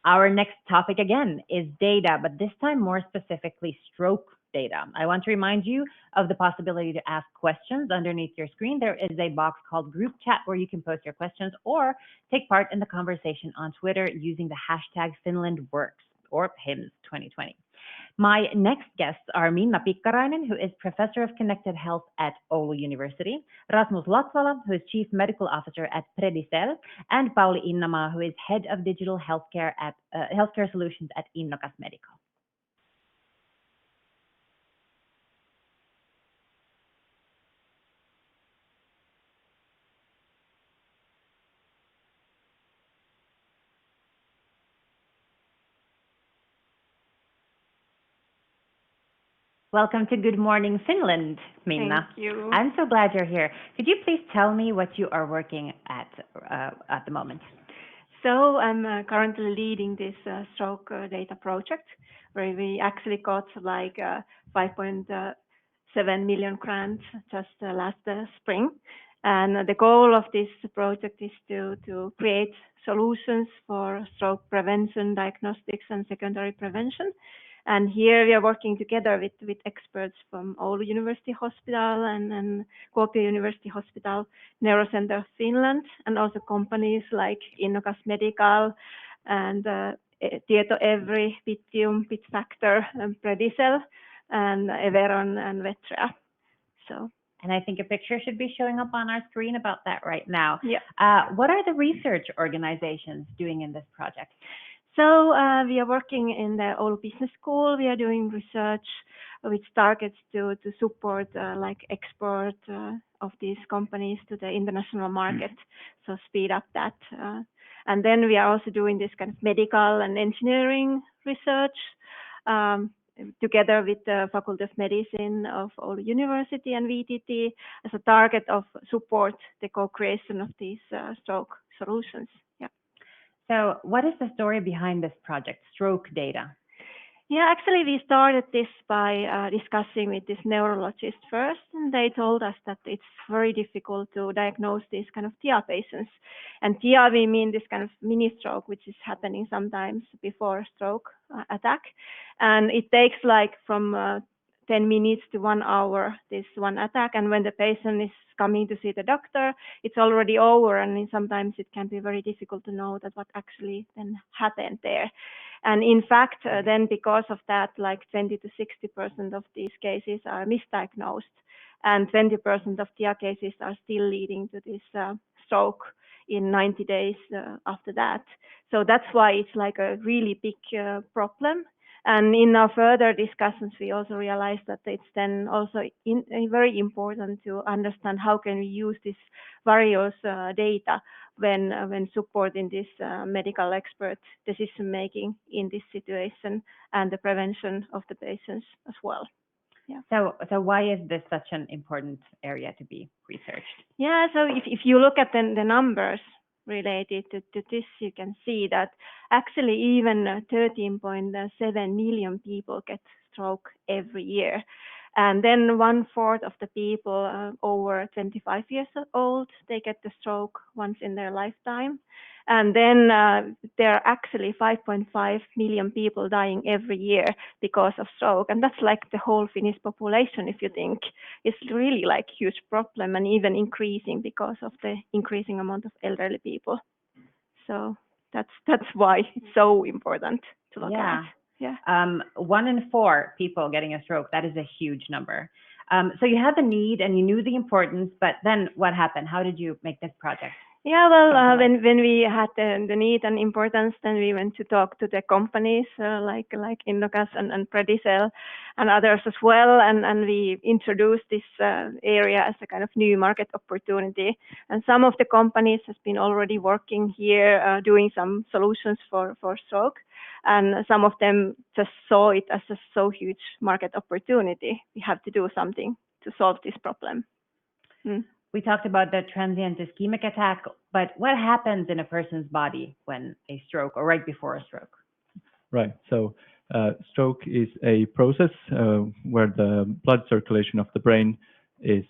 Our next topic again is data, but this time more specifically stroke data. I want to remind you of the possibility to ask questions underneath your screen. There is a box called group chat where you can post your questions or take part in the conversation on Twitter using the hashtag FinlandWorks or HIMS2020. My next guests are Minna Pikkarainen, who is Professor of Connected Health at Oulu University, Rasmus Latvala, who is Chief Medical Officer at Predicell, and Pauli Innamaa, who is Head of Digital Healthcare Solutions at Innokas Medical. Welcome to Good Morning Finland, Minna. Thank you. I'm so glad you're here. Could you please tell me what you are working at the moment? So I'm currently leading this stroke data project where we actually got like 5.7 million grants just last spring. And the goal of this project is to create solutions for stroke prevention, diagnostics, and secondary prevention. And here we are working together with experts from Oulu University Hospital and Kuopio University Hospital, Neurocenter of Finland, and also companies like Innokas Medical and Tietoevry, Bittium, Bitfactor, and Predicell, and Everon and Vetrea. So. And I think a picture should be showing up on our screen about that right now. Yeah. What are the research organizations doing in this project? So we are working in the Oulu Business School. We are doing research which targets to support like export of these companies to the international market, so speed up that. And then we are also doing this kind of medical and engineering research together with the Faculty of Medicine of Oulu University and VTT as a target of support the co-creation of these stroke solutions. Yeah. So what is the story behind this project, stroke data? Yeah, actually we started this by discussing with this neurologist first, and they told us that it's very difficult to diagnose these kind of TIA patients. And TIA, we mean this kind of mini stroke, which is happening sometimes before stroke attack. And it takes like from 10 minutes to 1 hour, this one attack. And when the patient is coming to see the doctor, it's already over. And sometimes it can be very difficult to know that what actually then happened there. And in fact, then because of that, like 20 to 60% of these cases are misdiagnosed. And 20% of TIA cases are still leading to this stroke in 90 days after that. So that's why it's like a really big problem. And in our further discussions, we also realized that it's then also very important to understand how can we use this various data when supporting this medical expert decision making in this situation and the prevention of the patients as well. Yeah. So why is this such an important area to be researched? Yeah, so if you look at the numbers related to this, you can see that actually even 13.7 million people get stroke every year. And then 1/4 of the people over 25 years old, they get the stroke once in their lifetime. And then there are actually 5.5 million people dying every year because of stroke. And that's like the whole Finnish population, if you think. It's really like huge problem and even increasing because of the increasing amount of elderly people. So that's why it's so important to look at. Yeah. 1 in 4 people getting a stroke, that is a huge number. So you had the need and you knew the importance, but then what happened? How did you make this project? Yeah, well, when we had the need and importance, then we went to talk to the companies like Innokas and Predicell and others as well, and we introduced this area as a kind of new market opportunity. And some of the companies has been already working here, doing some solutions for stroke, and some of them just saw it as a so huge market opportunity. We have to do something to solve this problem. We talked about the transient ischemic attack, but what happens in a person's body when a stroke or right before a stroke? Right. So stroke is a process where the blood circulation of the brain is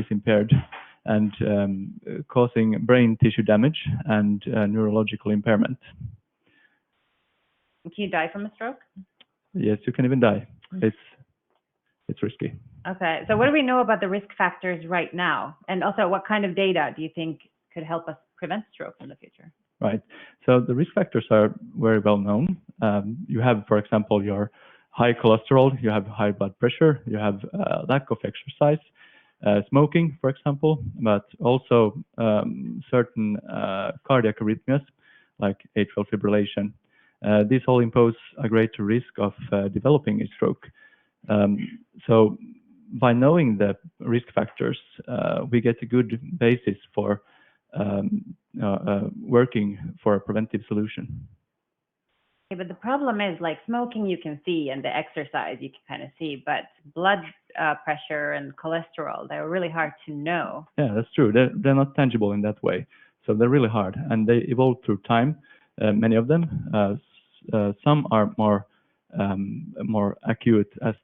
impaired and causing brain tissue damage and neurological impairment. Can you die from a stroke? Yes, you can even die. It's risky. Okay, so what do we know about the risk factors right now? And also, what kind of data do you think could help us prevent stroke in the future? Right. So the risk factors are very well known. You have, for example, your high cholesterol, you have high blood pressure, you have lack of exercise, smoking, for example, but also certain cardiac arrhythmias like atrial fibrillation. These all impose a greater risk of developing a stroke. So by knowing the risk factors, we get a good basis for working for a preventive solution. Okay, but the problem is, like, smoking you can see, and the exercise you can kind of see, but blood pressure and cholesterol, they're really hard to know. Yeah, that's true. They're not tangible in that way. So they're really hard, and they evolve through time, many of them. Some are more acute as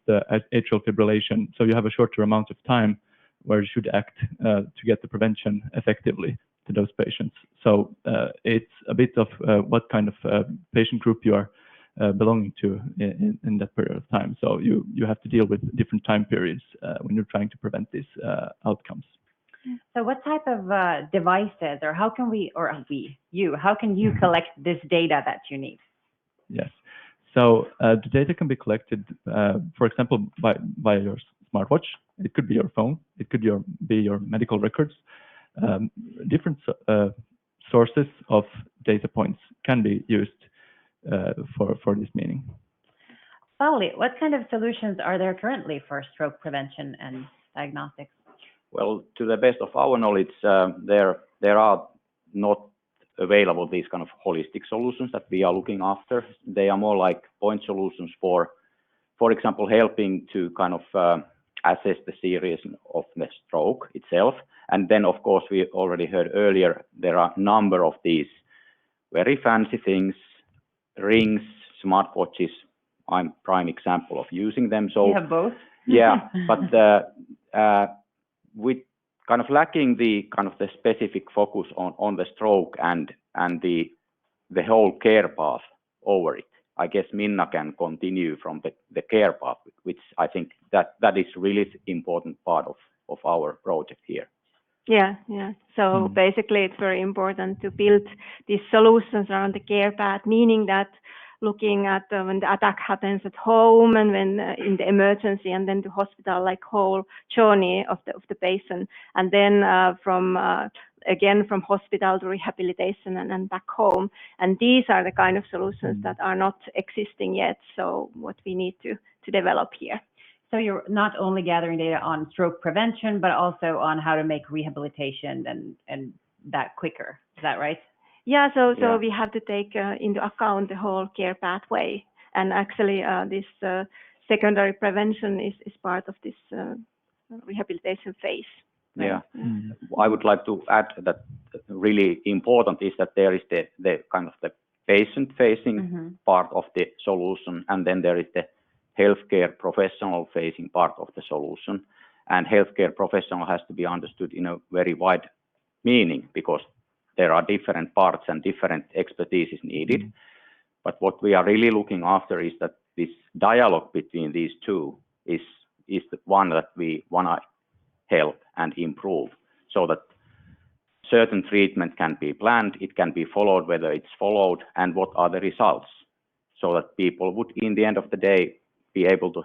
atrial fibrillation. So you have a shorter amount of time where you should act to get the prevention effectively to those patients. So it's a bit of what kind of patient group you are belonging to in that period of time. So you have to deal with different time periods when you're trying to prevent these outcomes. So what type of devices, or how can how can you collect this data that you need? Yes. So the data can be collected, for example, by your smartwatch. It could be your phone. It could be your medical records. Different sources of data points can be used for this meaning. Pauli, what kind of solutions are there currently for stroke prevention and diagnostics? Well, to the best of our knowledge, there are not available these kind of holistic solutions that we are looking after. They are more like point solutions for example, helping to kind of assess the seriousness of the stroke itself. And then, of course, we already heard earlier, there are a number of these very fancy things, rings, smartwatches. I'm prime example of using them. So you have both? Yeah, but with kind of lacking the kind of the specific focus on the stroke and the whole care path over it. I guess Minna can continue from the care path, which I think that is really important part of our project here. Yeah. So basically, it's very important to build these solutions around the care path, meaning that looking at when the attack happens at home and when in the emergency, and then to hospital, like whole journey of the patient, and then from hospital to rehabilitation and back home. And these are the kind of solutions that are not existing yet. So what we need to develop here. So you're not only gathering data on stroke prevention, but also on how to make rehabilitation and that quicker. Is that right? Yeah, so we have to take into account the whole care pathway. And actually, this secondary prevention is part of this rehabilitation phase. Yeah, I would like to add that really important is that there is the kind of the patient-facing part of the solution, and then there is the healthcare professional-facing part of the solution. And healthcare professional has to be understood in a very wide meaning, because there are different parts and different expertise is needed. But what we are really looking after is that this dialogue between these two is the one that we want to help and improve, so that certain treatment can be planned, it can be followed, whether it's followed, and what are the results, so that people would, in the end of the day, be able to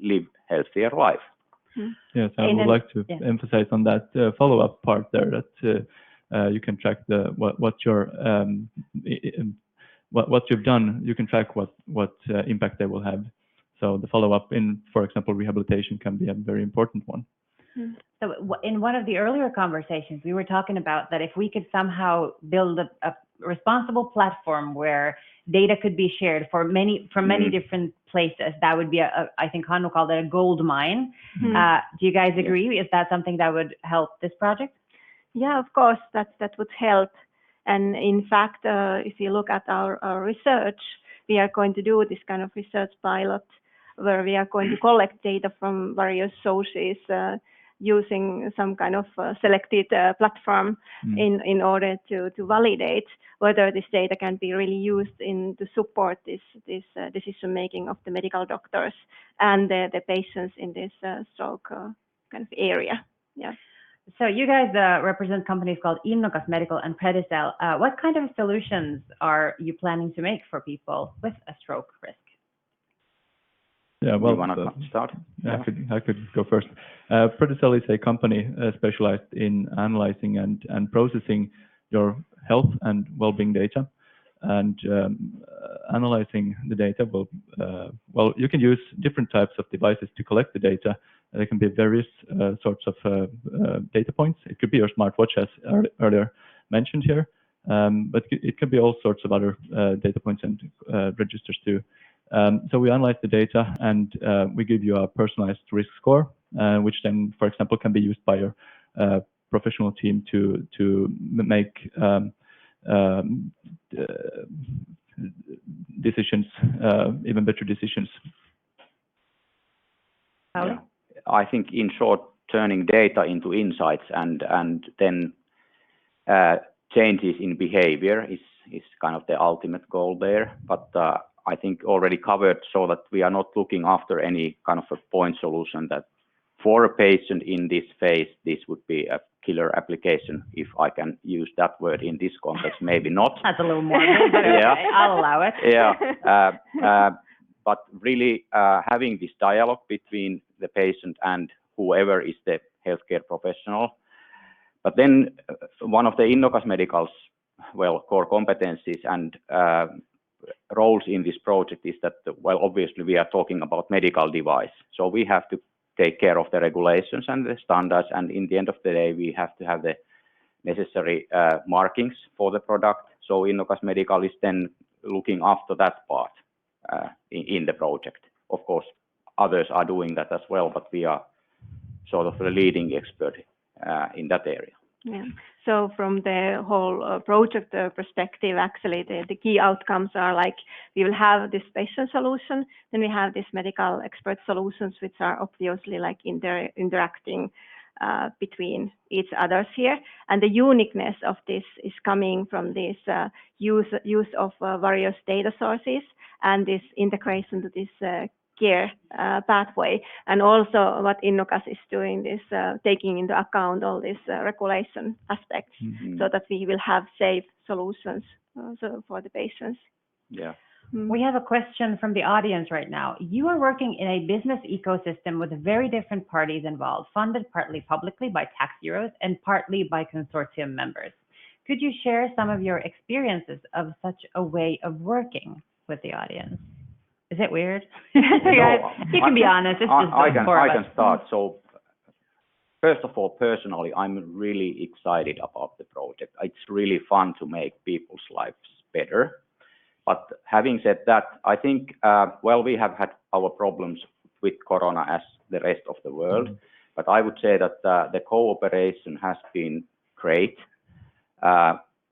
live healthier life. Yes, I would like to emphasize on that follow-up part there, that you can track what you've done. You can track what impact they will have. So the follow-up in, for example, rehabilitation can be a very important one. So in one of the earlier conversations, we were talking about that if we could somehow build a responsible platform where data could be shared from many different places, that would be I think Hannu called it a gold mine. Do you guys agree? Is that something that would help this project? Yeah, of course, that would help. And in fact, if you look at our research, we are going to do this kind of research pilot where we are going to collect data from various sources, using some kind of selected platform in order to validate whether this data can be really used to support this decision making of the medical doctors and the patients in this stroke kind of area. Yeah. So you guys represent companies called Innokas Medical and Predicell. What kind of solutions are you planning to make for people with a stroke risk? Yeah, well, you want to start? Yeah, I could go first. Predicell is a company specialized in analyzing and processing your health and well-being data. And analyzing the data will, well, you can use different types of devices to collect the data. There can be various sorts of data points. It could be your smartwatch, as earlier mentioned here, but it can be all sorts of other data points and registers too. So we analyze the data and we give you a personalized risk score, which then, for example, can be used by your professional team to make decisions, even better decisions. Pauli? Yeah. I think, in short, turning data into insights and then changes in behavior is kind of the ultimate goal there. But I think already covered, so that we are not looking after any kind of a point solution that for a patient in this phase, this would be a killer application, if I can use that word in this context. Maybe not. That's a little morbid, but okay, yeah. I'll allow it. Yeah, but really having this dialogue between the patient and whoever is the healthcare professional. But then one of the Innokas Medical's, well, core competencies and roles in this project is that, well, obviously we are talking about medical device. So we have to take care of the regulations and the standards, and in the end of the day, we have to have the necessary markings for the product. So Innokas Medical is then looking after that part in the project. Of course, others are doing that as well, but we are sort of the leading expert in that area. Yeah. So from the whole project perspective, actually, the key outcomes are like we will have this patient solution, then we have this medical expert solutions, which are obviously like interacting between each others here. And the uniqueness of this is coming from this use of various data sources and this integration to this care pathway, and also what Innokas is doing is taking into account all these regulation aspects, so that we will have safe solutions for the patients. Yeah. We have a question from the audience right now. You are working in a business ecosystem with very different parties involved, funded partly publicly by tax euros and partly by consortium members. Could you share some of your experiences of such a way of working with the audience? Is it weird? No, you can be honest. It's just I can start. So first of all, personally, I'm really excited about the project. It's really fun to make people's lives better. But having said that, I think, well, we have had our problems with Corona as the rest of the world. But I would say that the cooperation has been great.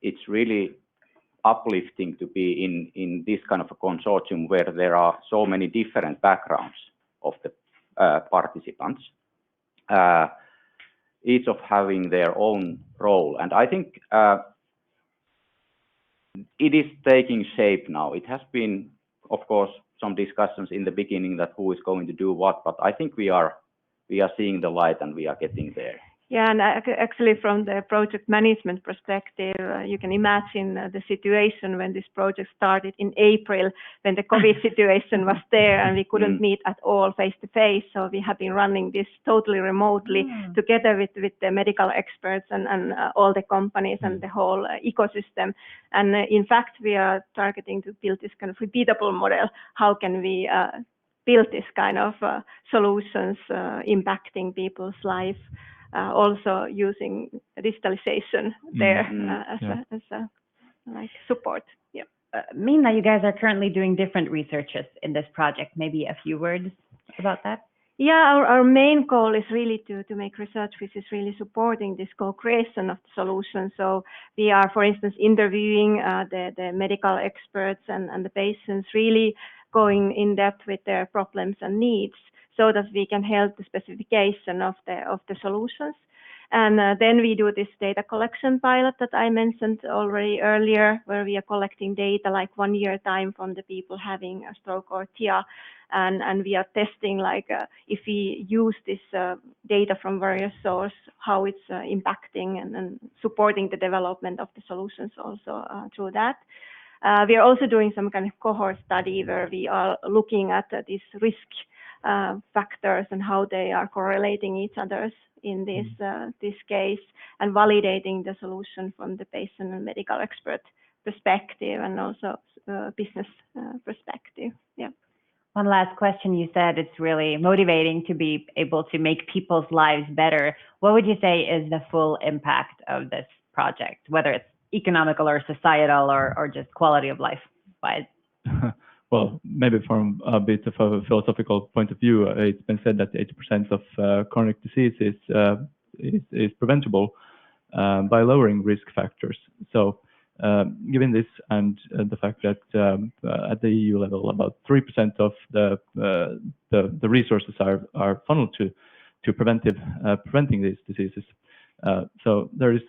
It's really uplifting to be in this kind of a consortium where there are so many different backgrounds of the participants, each of having their own role. And I think it is taking shape now. It has been, of course, some discussions in the beginning that who is going to do what, but I think we are seeing the light and we are getting there. Yeah, and actually from the project management perspective, you can imagine the situation when this project started in April, when the COVID situation was there and we couldn't meet at all face to face. So we have been running this totally remotely together with the medical experts and all the companies and the whole ecosystem. And in fact, we are targeting to build this kind of repeatable model. How can we build this kind of solutions impacting people's life? Also using digitalization there as a like support. Yeah. Minna, you guys are currently doing different researches in this project. Maybe a few words about that? Yeah, our main goal is really to make research which is really supporting this co-creation of the solution. So we are, for instance, interviewing the medical experts and the patients, really going in depth with their problems and needs, so that we can help the specification of the solutions. And then we do this data collection pilot that I mentioned already earlier, where we are collecting data like 1 year time from the people having a stroke or TIA. And we are testing like if we use this data from various sources, how it's impacting and supporting the development of the solutions also through that. We are also doing some kind of cohort study where we are looking at these risk factors and how they are correlating each other in this case, and validating the solution from the patient and medical expert perspective and also business perspective. Yeah. One last question. You said it's really motivating to be able to make people's lives better. What would you say is the full impact of this project, whether it's economical or societal or just quality of life wise? Well, maybe from a bit of a philosophical point of view, it's been said that 80% of chronic disease is preventable by lowering risk factors. So given this and the fact that at the EU level, about 3% of the resources are funneled to preventing these diseases. So there is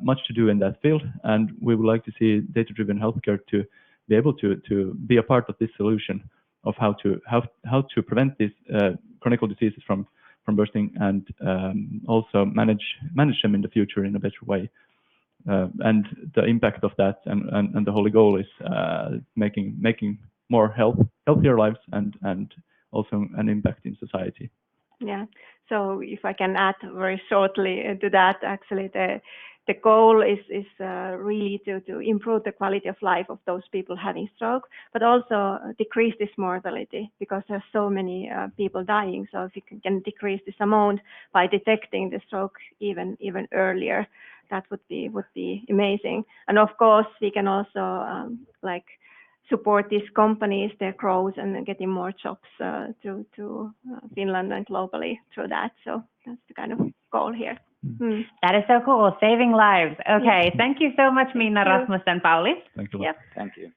much to do in that field, and we would like to see data-driven healthcare to be able to be a part of this solution of how to prevent these chronic diseases from bursting, and also manage them in the future in a better way. And the impact of that and the holy goal is making more healthier lives and also an impact in society. Yeah. So if I can add very shortly to that, actually the goal is really to improve the quality of life of those people having stroke, but also decrease this mortality, because there's so many people dying. So if you can decrease this amount by detecting the stroke even earlier, that would be amazing. And of course, we can also like support these companies, their growth, and getting more jobs to Finland and globally through that. So that's the kind of goal here. Mm. That is so cool, saving lives. Okay, thank you so much, Minna, Rasmus, and Pauli. Thank you. Yep. Thank you.